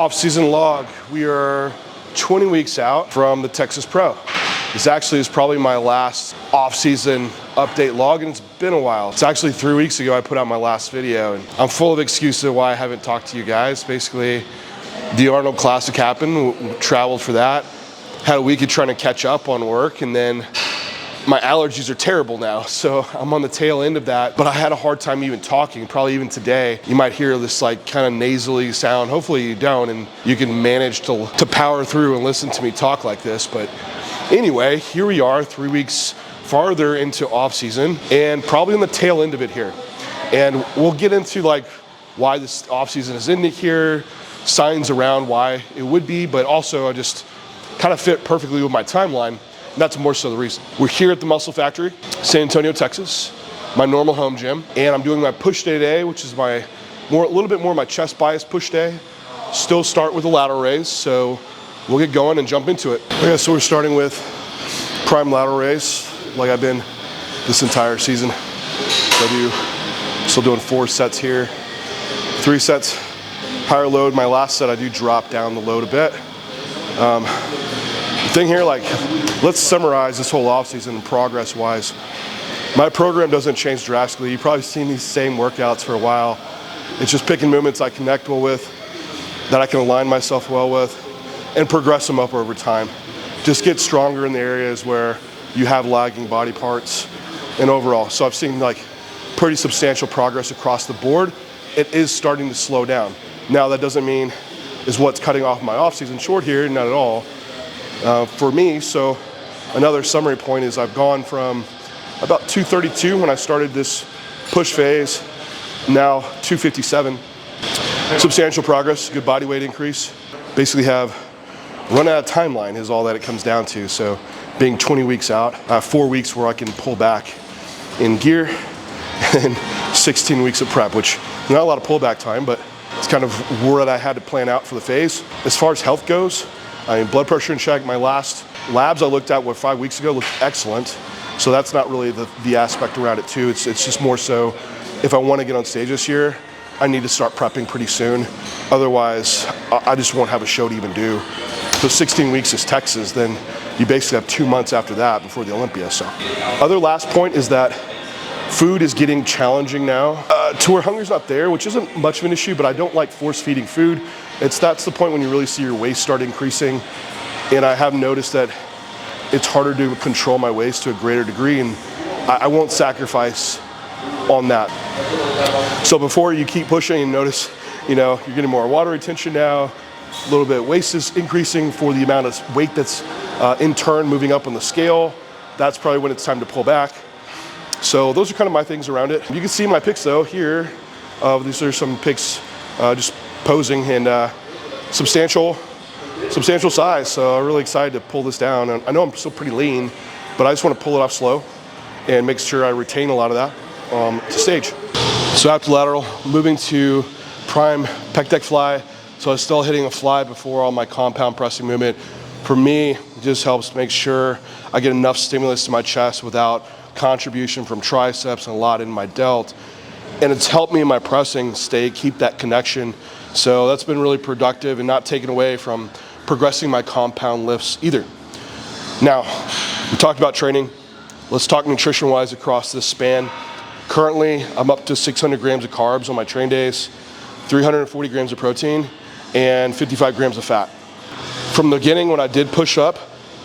Off-season log. We are 20 weeks out from the Texas Pro. This actually is probably my last off-season update log, and it's been a while. It's actually 3 weeks ago I put out my last video, and I'm full of excuses why I haven't talked to you guys. Basically, the Arnold Classic happened, traveled for that, had a week of trying to catch up on work, and then my allergies are terrible now, so I'm on the tail end of that. But I had a hard time even talking, probably even today. You might hear this like kind of nasally sound. Hopefully you don't, and you can manage to power through and listen to me talk like this. But anyway, here we are 3 weeks farther into off season and probably on the tail end of it here. And we'll get into like why this off season is ending here, signs around why it would be, but also I just kind of fit perfectly with my timeline. And that's more so the reason. We're here at the Muscle Factory, San Antonio, Texas, my normal home gym, and I'm doing my push day today, which is a little bit more my chest bias push day. Still start with a lateral raise, so we'll get going and jump into it. Okay, so we're starting with prime lateral raise, like I've been this entire season. So still doing 4 sets here, 3 sets, higher load. My last set I do drop down the load a bit. The thing here, like, let's summarize this whole offseason progress-wise. My program doesn't change drastically. You've probably seen these same workouts for a while. It's just picking movements I connect well with, that I can align myself well with, and progress them up over time. Just get stronger in the areas where you have lagging body parts and overall. So I've seen like pretty substantial progress across the board. It is starting to slow down. Now that doesn't mean is what's cutting off my off-season short here, not at all. For me, so another summary point is I've gone from about 232 when I started this push phase, now 257. Substantial progress, good body weight increase. Basically have run out of timeline is all that it comes down to. So being 20 weeks out, 4 weeks where I can pull back in gear, and 16 weeks of prep, which not a lot of pullback time, but it's kind of what I had to plan out for the phase. As far as health goes, I mean, blood pressure in check. My last labs I looked at 5 weeks ago looked excellent. So that's not really the aspect around it too. It's just more so if I want to get on stage this year, I need to start prepping pretty soon. Otherwise, I just won't have a show to even do. So 16 weeks is Texas, then you basically have 2 months after that before the Olympia. So other last point is that food is getting challenging now to where hunger's not there, which isn't much of an issue, but I don't like force feeding food. That's the point when you really see your waist start increasing. And I have noticed that it's harder to control my waist to a greater degree, and I won't sacrifice on that. So before you keep pushing and notice, you're getting more water retention now, a little bit waist is increasing for the amount of weight that's in turn moving up on the scale. That's probably when it's time to pull back. So those are kind of my things around it. You can see my pics though here. These are some pics just posing, and substantial size. So I'm really excited to pull this down. And I know I'm still pretty lean, but I just want to pull it off slow and make sure I retain a lot of that to stage. So after lateral, moving to prime pec deck fly. So I was still hitting a fly before all my compound pressing movement. For me, it just helps make sure I get enough stimulus to my chest without contribution from triceps and a lot in my delt. And it's helped me in my pressing keep that connection. So that's been really productive and not taken away from progressing my compound lifts either. Now, we talked about training. Let's talk nutrition-wise across this span. Currently, I'm up to 600 grams of carbs on my train days, 340 grams of protein, and 55 grams of fat. From the beginning, when I did push up,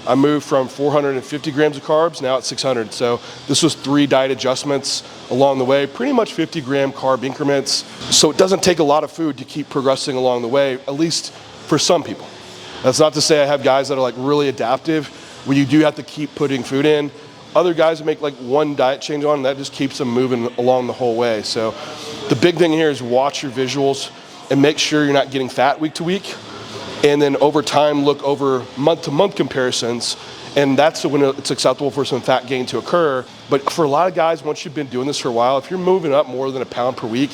I moved from 450 grams of carbs, now at 600. So this was 3 diet adjustments along the way, pretty much 50-gram carb increments. So it doesn't take a lot of food to keep progressing along the way, at least for some people. That's not to say I have guys that are like really adaptive, where you do have to keep putting food in. Other guys make like one diet change on, and that just keeps them moving along the whole way. So the big thing here is watch your visuals and make sure you're not getting fat week to week. And then over time, look over month-to-month comparisons, and that's when it's acceptable for some fat gain to occur. But for a lot of guys, once you've been doing this for a while, if you're moving up more than a pound per week,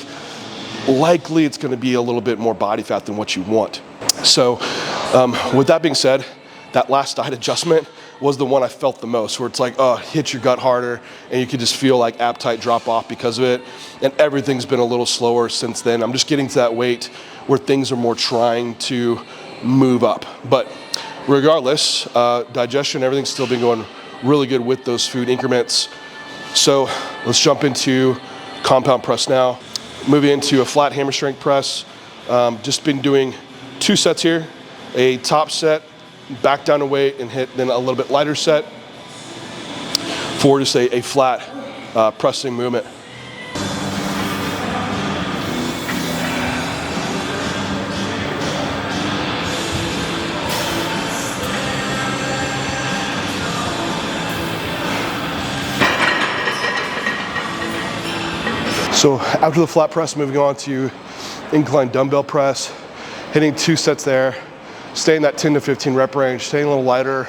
likely it's gonna be a little bit more body fat than what you want. So with that being said, that last diet adjustment, was the one I felt the most, where it's like, oh, hit your gut harder, and you could just feel like appetite drop off because of it. And everything's been a little slower since then. I'm just getting to that weight where things are more trying to move up. But regardless, digestion, everything's still been going really good with those food increments. So let's jump into compound press now. Moving into a flat hammer strength press. Just been doing 2 sets here, a top set, back down to weight and hit, then a little bit lighter set for just a flat pressing movement. So after the flat press, moving on to incline dumbbell press, hitting 2 sets there, staying that 10 to 15 rep range, staying a little lighter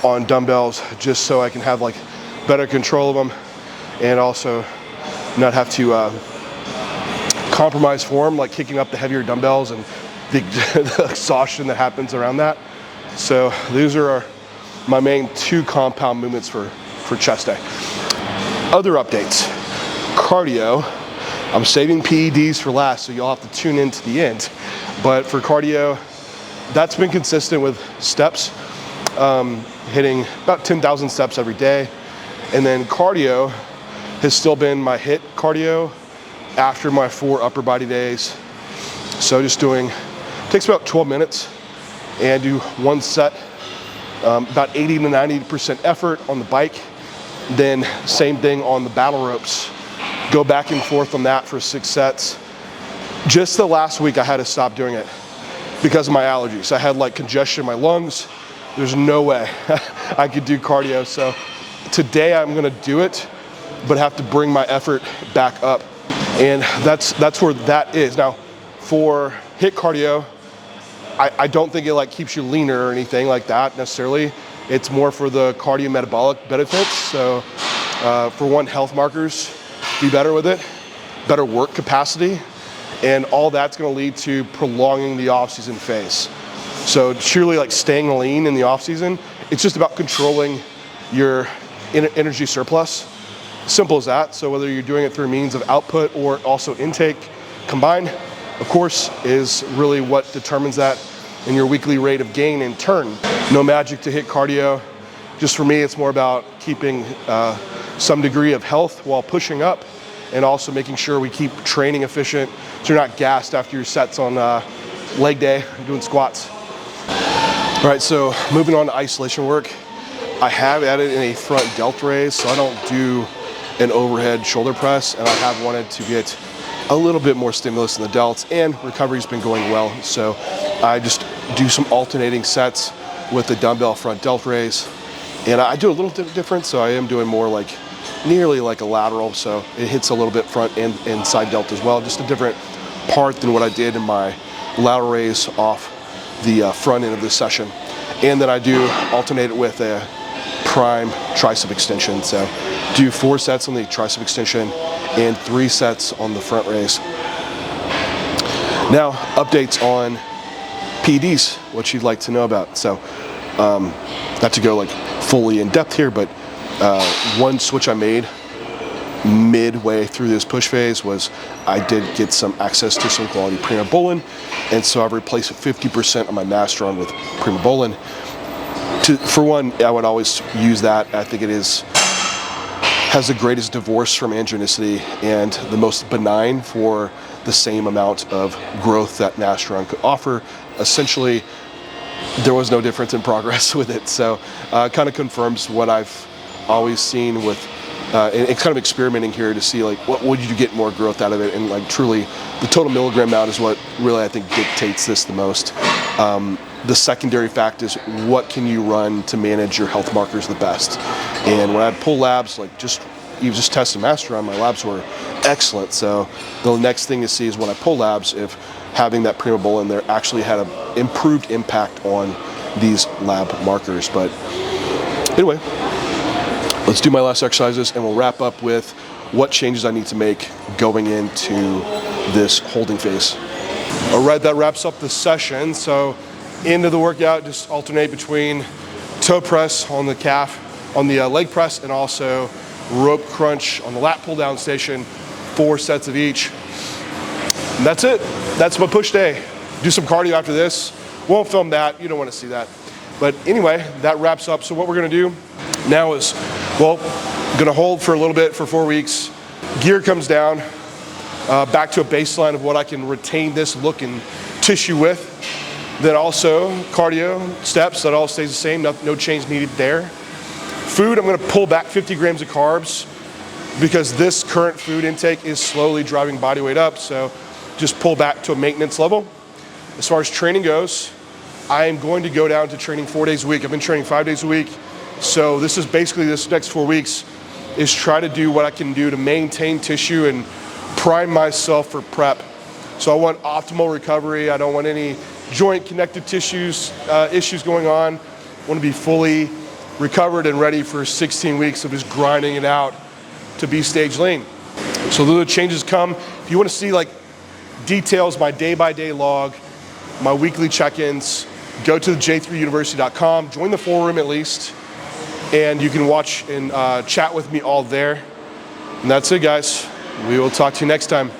on dumbbells just so I can have like better control of them and also not have to compromise form, like kicking up the heavier dumbbells and the exhaustion that happens around that. So these are my main 2 compound movements for chest day. Other updates. Cardio, I'm saving PEDs for last, so you'll have to tune in to the end. But for cardio, that's been consistent with steps, hitting about 10,000 steps every day. And then cardio has still been my HIIT cardio after my 4 upper body days. So just takes about 12 minutes and do 1 set, about 80 to 90% effort on the bike. Then same thing on the battle ropes. Go back and forth on that for 6 sets. Just the last week I had to stop doing it because of my allergies. I had like congestion in my lungs. There's no way I could do cardio. So today I'm gonna do it, but have to bring my effort back up. And that's where that is. Now for HIIT cardio, I don't think it like keeps you leaner or anything like that necessarily. It's more for the cardiometabolic benefits. So for one, health markers, be better with it, better work capacity, and all that's gonna lead to prolonging the off-season phase. So truly like staying lean in the off-season, it's just about controlling your energy surplus. Simple as that. So whether you're doing it through means of output or also intake combined, of course, is really what determines that in your weekly rate of gain in turn. No magic to HIIT cardio. Just for me, it's more about keeping some degree of health while pushing up, and also making sure we keep training efficient so you're not gassed after your sets on leg day doing squats. All right, so moving on to isolation work. I have added in a front delta raise, so I don't do an overhead shoulder press, and I have wanted to get a little bit more stimulus in the delts, and recovery's been going well. So I just do some alternating sets with the dumbbell front delta raise. And I do a little different, so I am doing more like nearly like a lateral, so it hits a little bit front and side delta as well, just a different part than what I did in my lateral raise off the front end of this session. And then I do alternate it with a prime tricep extension, so do 4 sets on the tricep extension and 3 sets on the front raise. Now, updates on PEDs, what you'd like to know about. So, not to go like fully in depth here, but one switch I made midway through this push phase was I did get some access to some quality primobolan, and so I've replaced 50% of my Masteron with primobolan. For one, I would always use that. I think it has the greatest divorce from androgenicity and the most benign for the same amount of growth that Masteron could offer. Essentially, there was no difference in progress with it, so it kind of confirms what I've always seen with and it's kind of experimenting here to see like what would you get more growth out of it, and like truly the total milligram amount is what really I think dictates this the most. The secondary fact is what can you run to manage your health markers the best. And when I pull labs, like you just tested Masteron, my labs were excellent. So the next thing to see is when I pull labs, if having that primobolan there actually had an improved impact on these lab markers. But anyway, let's do my last exercises and we'll wrap up with what changes I need to make going into this holding phase. All right, that wraps up the session. So into the workout, just alternate between toe press on the calf, on the leg press, and also rope crunch on the lat pull down station, 4 sets of each. And that's it. That's my push day. Do some cardio after this. Won't film that. You don't want to see that. But anyway, that wraps up. So what we're going to do now is, well, going to hold for a little bit for 4 weeks. Gear comes down, back to a baseline of what I can retain this look and tissue with. Then also cardio, steps, that all stays the same. No change needed there. Food, I'm going to pull back 50 grams of carbs because this current food intake is slowly driving body weight up. So just pull back to a maintenance level. As far as training goes, I am going to go down to training 4 days a week. I've been training 5 days a week. So this is basically this next 4 weeks is try to do what I can do to maintain tissue and prime myself for prep. So I want optimal recovery. I don't want any joint connective tissues issues going on. I want to be fully recovered and ready for 16 weeks of just grinding it out to be stage lean. So the changes come. If you want to see like details, my day-by-day log, my weekly check-ins, go to j3university.com, join the forum at least, and you can watch and chat with me all there. And that's it, guys. We will talk to you next time.